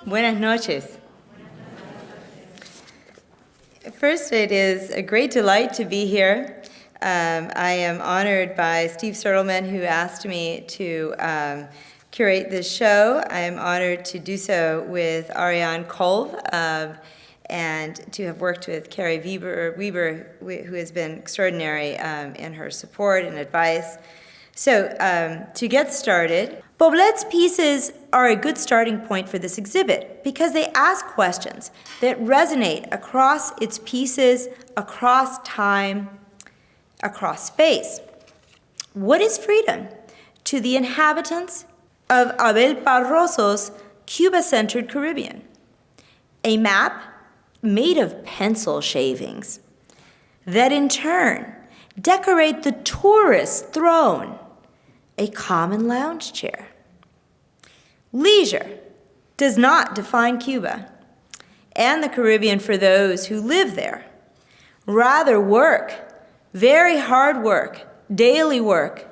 Buenas noches. First, it is a great delight to be here. I am honored by Steve Sertelman, who asked me to curate this show. I am honored to do so with Ariane Kolb, and to have worked with Carrie Weber, who has been extraordinary in her support and advice. So, to get started, Poblet's pieces are a good starting point for this exhibit because they ask questions that resonate across its pieces, across time, across space. What is freedom to the inhabitants of Abel Barroso's Cuba-centered Caribbean? A map made of pencil shavings that in turn decorate the tourist throne, a common lounge chair. Leisure does not define Cuba and the Caribbean for those who live there. Rather, work, very hard work, daily work,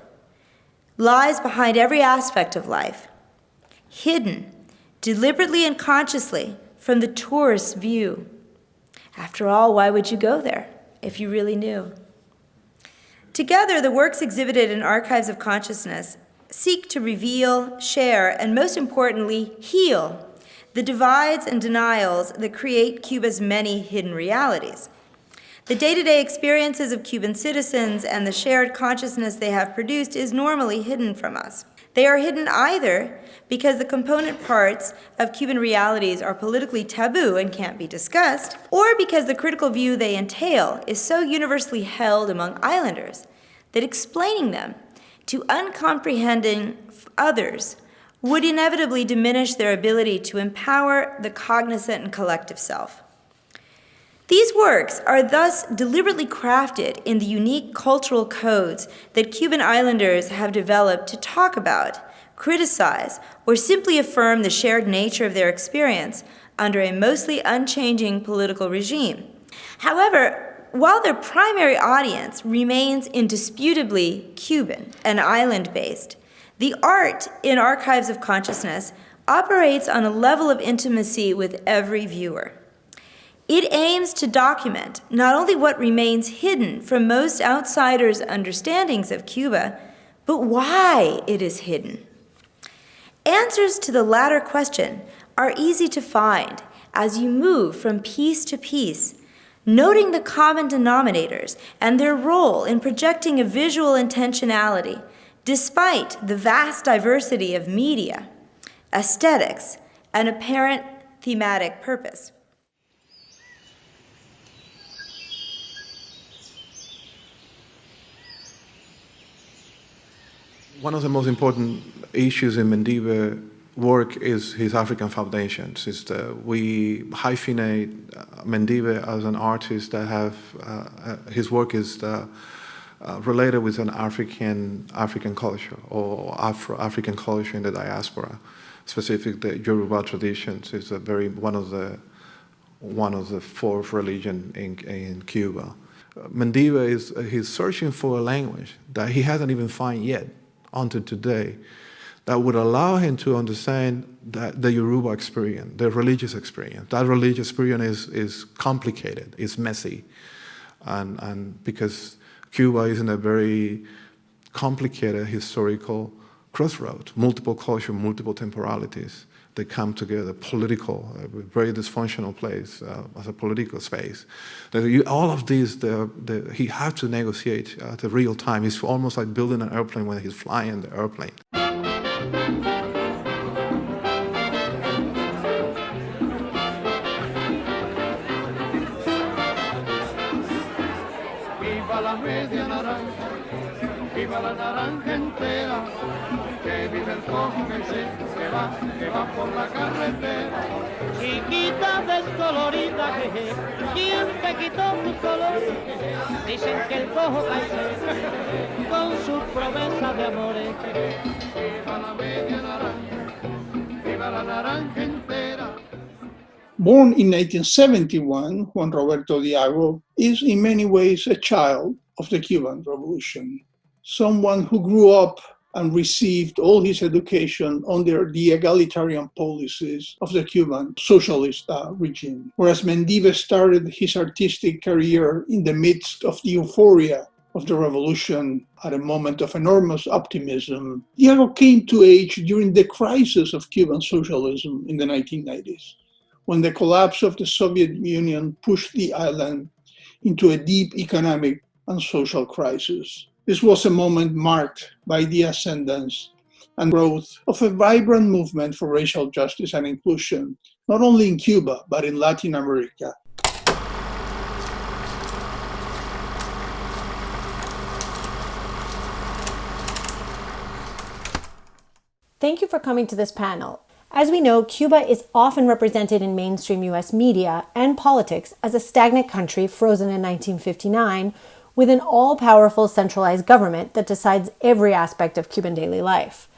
lies behind every aspect of life, hidden deliberately and consciously from the tourist's view. After all, why would you go there if you really knew? Together, the works exhibited in Archives of Consciousness seek to reveal, share, and most importantly, heal the divides and denials that create Cuba's many hidden realities. The day-to-day experiences of Cuban citizens and the shared consciousness they have produced is normally hidden from us. They are hidden either because the component parts of Cuban realities are politically taboo and can't be discussed, or because the critical view they entail is so universally held among islanders that explaining them to uncomprehending others would inevitably diminish their ability to empower the cognizant and collective self. These works are thus deliberately crafted in the unique cultural codes that Cuban islanders have developed to talk about, criticize, or simply affirm the shared nature of their experience under a mostly unchanging political regime. However, while their primary audience remains indisputably Cuban and island-based, the art in Archives of Consciousness operates on a level of intimacy with every viewer. It aims to document not only what remains hidden from most outsiders' understandings of Cuba, but why it is hidden. Answers to the latter question are easy to find as you move from piece to piece, noting the common denominators and their role in projecting a visual intentionality despite the vast diversity of media, aesthetics, and apparent thematic purpose. One of the most important issues in Mendívier's work is his African foundations. We hyphenate Mendívier as an artist that his work is related with an African culture or Afro-African culture in the diaspora. Specifically, the Yoruba traditions is one of the fourth religion in Cuba. Mendívia he's searching for a language that he hasn't even found yet until today, that would allow him to understand that the Yoruba experience, the religious experience. That religious experience is complicated, it's messy, and because Cuba is in a very complicated historical crossroads, multiple cultures, multiple temporalities. They come together, political, a very dysfunctional place as a political space. All of these, he has to negotiate at the real time. It's almost like building an airplane when he's flying the airplane. Viva la media naranja, viva la naranja entera. Que vive el cómplice, que va por la carretera. Chiquita descolorida, jeje, ¿quién te quitó tu color? Dicen que el cojo cae con su promesa de amores. Viva la media naranja, viva la naranja entera. Born in 1971, Juan Roberto Diago is in many ways a child of the Cuban Revolution, someone who grew up and received all his education under the egalitarian policies of the Cuban socialist regime. Whereas Mendive started his artistic career in the midst of the euphoria of the revolution at a moment of enormous optimism, Diego came to age during the crisis of Cuban socialism in the 1990s, when the collapse of the Soviet Union pushed the island into a deep economic and social crisis. This was a moment marked by the ascendance and growth of a vibrant movement for racial justice and inclusion, not only in Cuba, but in Latin America. Thank you for coming to this panel. As we know, Cuba is often represented in mainstream US media and politics as a stagnant country frozen in 1959 with an all-powerful centralized government that decides every aspect of Cuban daily life.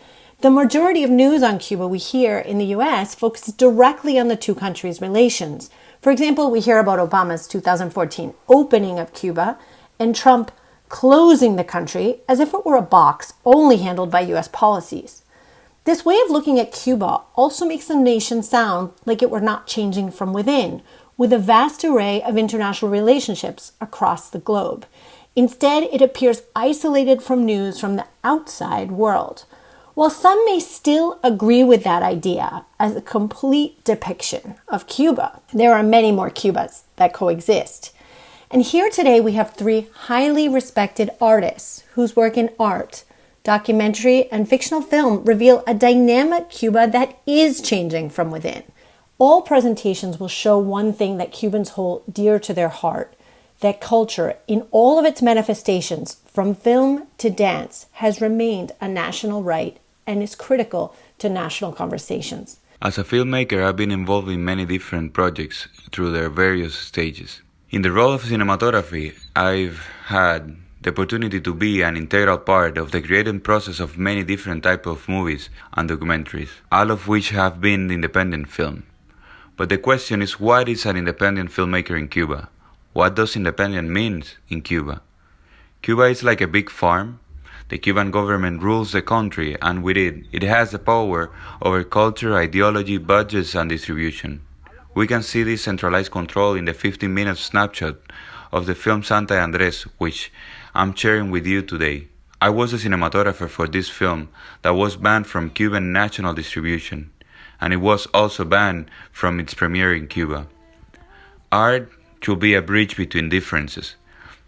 The majority of news on Cuba we hear in the US focuses directly on the two countries' relations. For example, we hear about Obama's 2014 opening of Cuba and Trump closing the country as if it were a box only handled by US policies. This way of looking at Cuba also makes the nation sound like it were not changing from within, with a vast array of international relationships across the globe. Instead, it appears isolated from news from the outside world. While some may still agree with that idea as a complete depiction of Cuba, there are many more Cubas that coexist. And here today we have three highly respected artists whose work in art, documentary, and fictional film reveal a dynamic Cuba that is changing from within. All presentations will show one thing that Cubans hold dear to their heart, that culture, in all of its manifestations, from film to dance, has remained a national right and is critical to national conversations. As a filmmaker, I've been involved in many different projects through their various stages. In the role of cinematography, I've had the opportunity to be an integral part of the creative process of many different types of movies and documentaries, all of which have been independent film. But the question is, what is an independent filmmaker in Cuba? What does independent mean in Cuba? Cuba is like a big farm. The Cuban government rules the country, and with it, it has the power over culture, ideology, budgets, and distribution. We can see this centralized control in the 15-minute snapshot of the film Santa Andres, which I'm sharing with you today. I was a cinematographer for this film that was banned from Cuban national distribution, and it was also banned from its premiere in Cuba. Art should be a bridge between differences,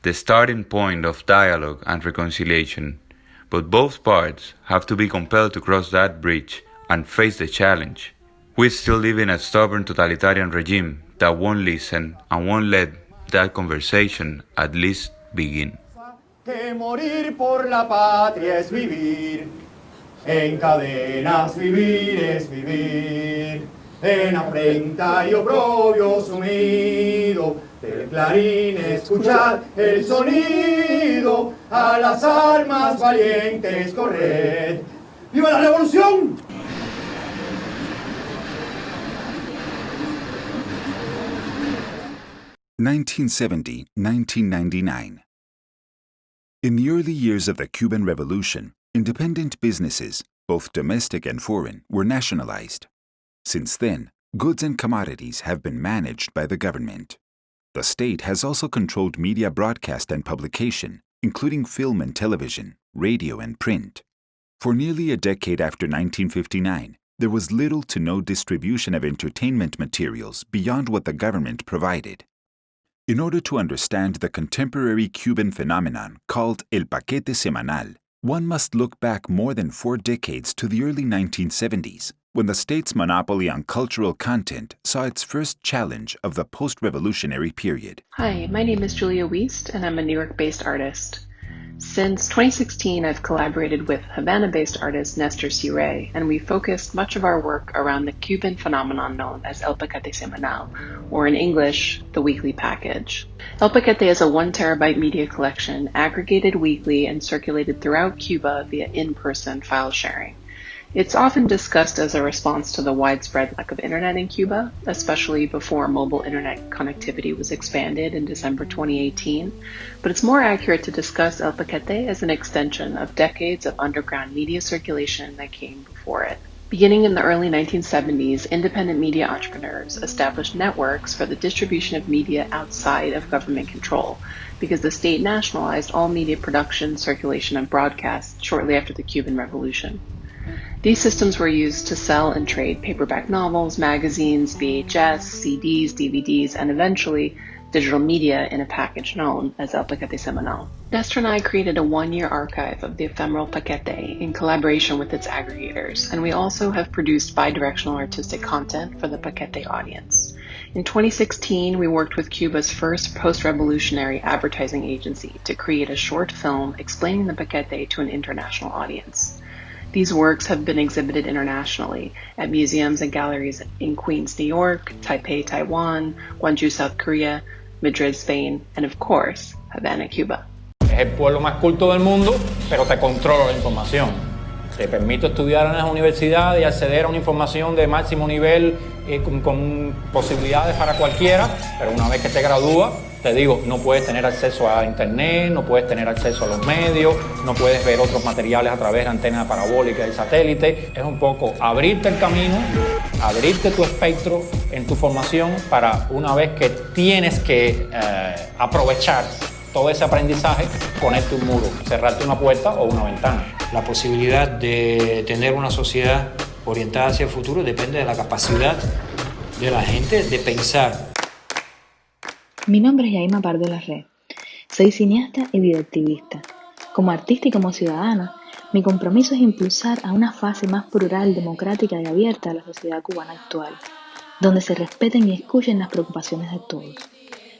the starting point of dialogue and reconciliation, but both parts have to be compelled to cross that bridge and face the challenge. We still live in a stubborn totalitarian regime that won't listen and won't let that conversation at least begin. Que morir por la patria es vivir, en cadenas vivir es vivir, en afrenta y oprobio sumido, del clarín escuchar el sonido, a las armas valientes corred. ¡Viva la revolución! (1970–1999). In the early years of the Cuban Revolution, independent businesses, both domestic and foreign, were nationalized. Since then, goods and commodities have been managed by the government. The state has also controlled media broadcast and publication, including film and television, radio and print. For nearly a decade after 1959, there was little to no distribution of entertainment materials beyond what the government provided. In order to understand the contemporary Cuban phenomenon called el paquete semanal, one must look back more than 4 decades to the early 1970s, when the state's monopoly on cultural content saw its first challenge of the post-revolutionary period. Hi, my name is Julia Wiest, and I'm a New York-based artist. Since 2016, I've collaborated with Havana-based artist Nestor Cire, and we focused much of our work around the Cuban phenomenon known as El Paquete Semanal, or in English, the weekly package. El Paquete is a 1 terabyte media collection aggregated weekly and circulated throughout Cuba via in-person file sharing. It's often discussed as a response to the widespread lack of internet in Cuba, especially before mobile internet connectivity was expanded in December 2018, but it's more accurate to discuss El Paquete as an extension of decades of underground media circulation that came before it. Beginning in the early 1970s, independent media entrepreneurs established networks for the distribution of media outside of government control, because the state nationalized all media production, circulation, and broadcast shortly after the Cuban Revolution. These systems were used to sell and trade paperback novels, magazines, VHS, CDs, DVDs, and eventually digital media in a package known as El Paquete Semanal. Nestor and I created a one-year archive of the ephemeral Paquete in collaboration with its aggregators, and we also have produced bidirectional artistic content for the Paquete audience. In 2016, we worked with Cuba's first post-revolutionary advertising agency to create a short film explaining the Paquete to an international audience. These works have been exhibited internationally at museums and galleries in Queens, New York, Taipei, Taiwan, Gwangju, South Korea, Madrid, Spain, and of course, Havana, Cuba. Es el pueblo más culto del mundo, pero te controla la información. Te permite estudiar en las universidades y acceder a una información de máximo nivel con posibilidades para cualquiera, pero una vez que te gradúas, te digo, no puedes tener acceso a internet, no puedes tener acceso a los medios, no puedes ver otros materiales a través de antenas parabólicas y satélite. Es un poco abrirte el camino, abrirte tu espectro en tu formación para una vez que tienes que aprovechar todo ese aprendizaje, ponerte un muro, cerrarte una puerta o una ventana. La posibilidad de tener una sociedad orientada hacia el futuro depende de la capacidad de la gente de pensar. Mi nombre es Yaima Pardo Larré. Soy cineasta y videoactivista. Como artista y como ciudadana, mi compromiso es impulsar a una fase más plural, democrática y abierta de la sociedad cubana actual, donde se respeten y escuchen las preocupaciones de todos.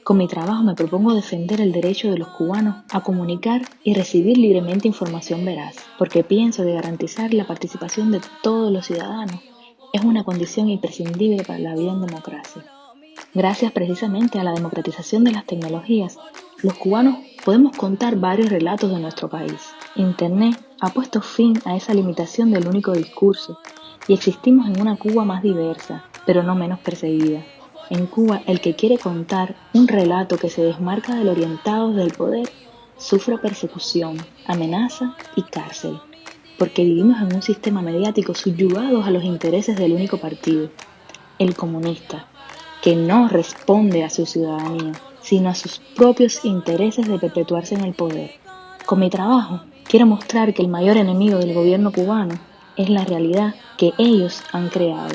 Con mi trabajo me propongo defender el derecho de los cubanos a comunicar y recibir libremente información veraz, porque pienso que garantizar la participación de todos los ciudadanos es una condición imprescindible para la vida en democracia. Gracias precisamente a la democratización de las tecnologías, los cubanos podemos contar varios relatos de nuestro país. Internet ha puesto fin a esa limitación del único discurso y existimos en una Cuba más diversa, pero no menos perseguida. En Cuba, el que quiere contar un relato que se desmarca del orientado del poder sufre persecución, amenaza y cárcel, porque vivimos en un sistema mediático subyugado a los intereses del único partido, el comunista, que no responde a su ciudadanía, sino a sus propios intereses de perpetuarse en el poder. Con mi trabajo, quiero mostrar que el mayor enemigo del gobierno cubano es la realidad que ellos han creado.